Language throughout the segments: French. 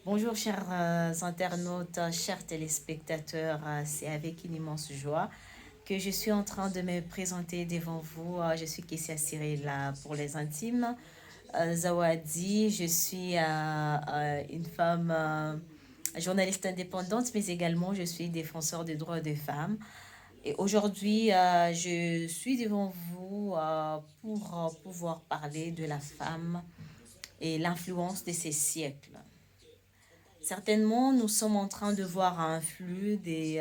Bonjour chers internautes, chers téléspectateurs, c'est avec une immense joie que je suis en train de me présenter devant vous. Je suis Kessia Cyrilla pour les intimes. Zawadi, je suis une femme journaliste indépendante, mais également je suis défenseur des droits des femmes. Et aujourd'hui, je suis devant vous pour pouvoir parler de la femme et l'influence de ces siècles. Certainement, nous sommes en train de voir un flux des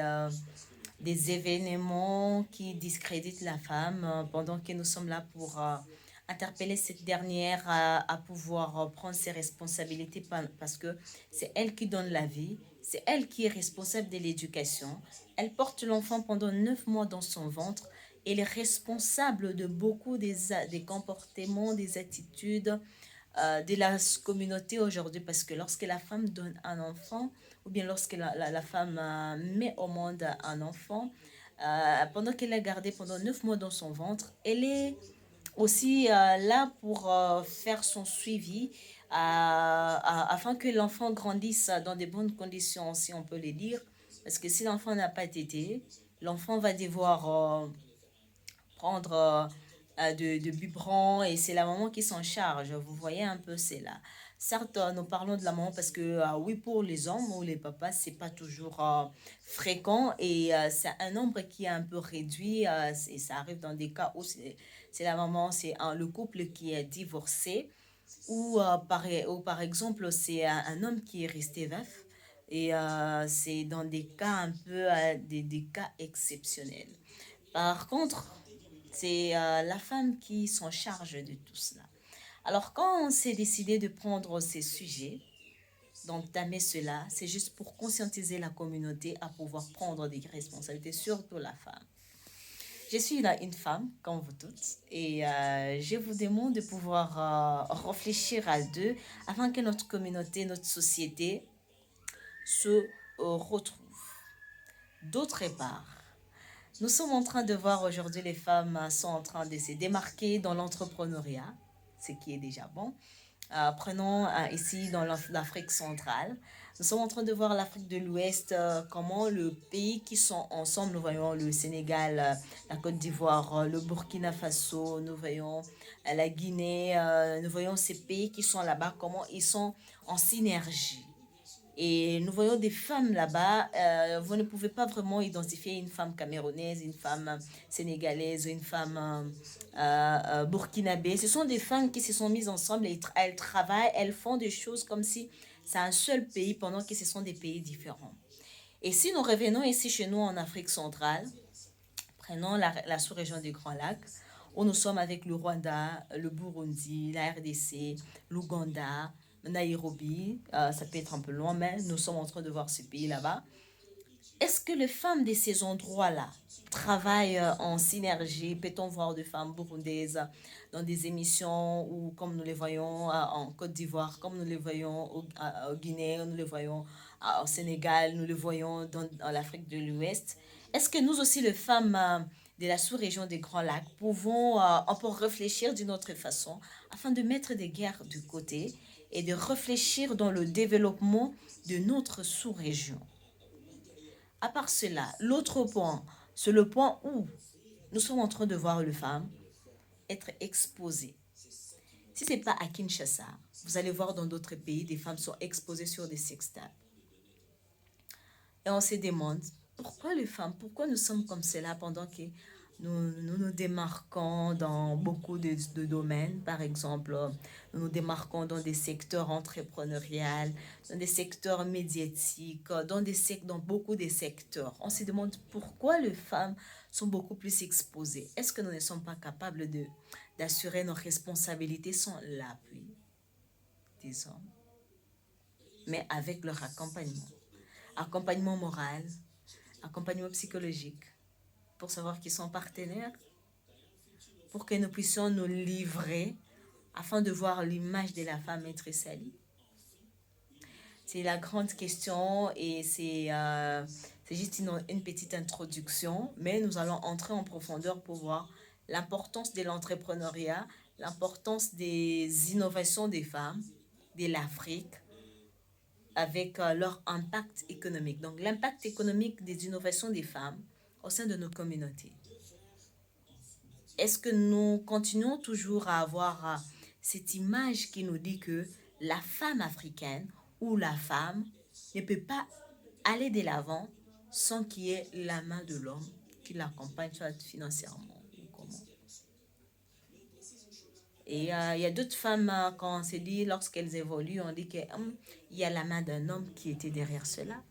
événements qui discréditent la femme pendant que nous sommes là pour interpeller cette dernière à pouvoir prendre ses responsabilités parce que c'est elle qui donne la vie, c'est elle qui est responsable de l'éducation. Elle porte l'enfant pendant 9 mois dans son ventre. Elle est responsable de beaucoup des comportements, des attitudes de la communauté aujourd'hui parce que lorsque la femme donne un enfant ou bien lorsque la femme met au monde un enfant, pendant qu'elle l'a gardé pendant 9 mois dans son ventre, elle est aussi là pour faire son suivi afin que l'enfant grandisse dans de bonnes conditions, si on peut le dire. Parce que si l'enfant n'a pas tété, l'enfant va devoir prendre de biberons et c'est la maman qui s'en charge. Vous voyez un peu, c'est là. Certes, nous parlons de la maman parce que oui, pour les hommes ou les papas, c'est pas toujours fréquent et c'est un nombre qui est un peu réduit et ça arrive dans des cas où c'est la maman, c'est le couple qui est divorcé ou par exemple, c'est un homme qui est resté veuf et c'est dans des cas un peu, des cas exceptionnels. Par contre, c'est la femme qui s'en charge de tout cela. Alors, quand on s'est décidé de prendre ces sujets, d'entamer cela, c'est juste pour conscientiser la communauté à pouvoir prendre des responsabilités, surtout la femme. Je suis là une femme, comme vous toutes, et je vous demande de pouvoir réfléchir à deux afin que notre communauté, notre société se retrouve. D'autre part, nous sommes en train de voir aujourd'hui les femmes sont en train de se démarquer dans l'entrepreneuriat, ce qui est déjà bon. Prenons ici dans l'Afrique centrale. Nous sommes en train de voir l'Afrique de l'Ouest, comment le pays qui sont ensemble, nous voyons le Sénégal, la Côte d'Ivoire, le Burkina Faso, nous voyons la Guinée, nous voyons ces pays qui sont là-bas, comment ils sont en synergie. Et nous voyons des femmes là-bas. Vous ne pouvez pas vraiment identifier une femme camerounaise, une femme sénégalaise, une femme burkinabé. Ce sont des femmes qui se sont mises ensemble et elles travaillent, elles font des choses comme si c'est un seul pays pendant que ce sont des pays différents. Et si nous revenons ici chez nous en Afrique centrale, prenons la sous-région du Grand Lac, où nous sommes avec le Rwanda, le Burundi, la RDC, l'Ouganda, Nairobi, ça peut être un peu loin, mais nous sommes en train de voir ce pays là-bas. Est-ce que les femmes de ces endroits-là travaillent en synergie? Peut-on voir des femmes burundaises dans des émissions ou comme nous les voyons en Côte d'Ivoire, comme nous les voyons au Guinée, nous les voyons au Sénégal, nous les voyons dans l'Afrique de l'Ouest? Est-ce que nous aussi, les femmes de la sous-région des Grands Lacs, pouvons encore réfléchir d'une autre façon afin de mettre des guerres de côté et de réfléchir dans le développement de notre sous-région? À part cela, l'autre point, c'est le point où nous sommes en train de voir les femmes être exposées. Si ce n'est pas à Kinshasa, vous allez voir dans d'autres pays, des femmes sont exposées sur des sextables. Et on se demande, pourquoi les femmes, pourquoi nous sommes comme cela pendant que nous démarquons dans beaucoup de domaines. Par exemple, nous nous démarquons dans des secteurs entrepreneuriaux, dans des secteurs médiatiques, dans beaucoup de secteurs. On se demande pourquoi les femmes sont beaucoup plus exposées. Est-ce que nous ne sommes pas capables d'assurer nos responsabilités sans l'appui des hommes, mais avec leur accompagnement? Accompagnement moral, accompagnement psychologique, pour savoir qu'ils sont partenaires, pour que nous puissions nous livrer afin de voir l'image de la femme être salie. C'est la grande question et c'est juste une petite introduction, mais nous allons entrer en profondeur pour voir l'importance de l'entrepreneuriat, l'importance des innovations des femmes, de l'Afrique, avec leur impact économique. Donc, l'impact économique des innovations des femmes au sein de nos communautés. Est-ce que nous continuons toujours à avoir cette image qui nous dit que la femme africaine ou la femme ne peut pas aller de l'avant sans qu'il y ait la main de l'homme qui l'accompagne, soit financièrement ou comment? Et il y a d'autres femmes, quand on se dit, lorsqu'elles évoluent, on dit qu'il y a la main d'un homme qui était derrière cela.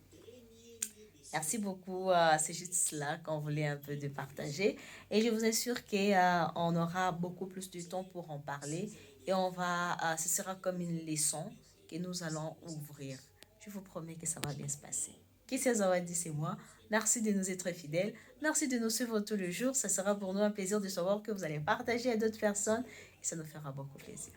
Merci beaucoup. C'est juste cela qu'on voulait un peu de partager. Et je vous assure qu'on aura beaucoup plus de temps pour en parler. Et ce sera comme une leçon que nous allons ouvrir. Je vous promets que ça va bien se passer. Kessia Zawadi, c'est moi. Merci de nous être fidèles. Merci de nous suivre tous les jours. Ça sera pour nous un plaisir de savoir que vous allez partager à d'autres personnes. Et ça nous fera beaucoup plaisir.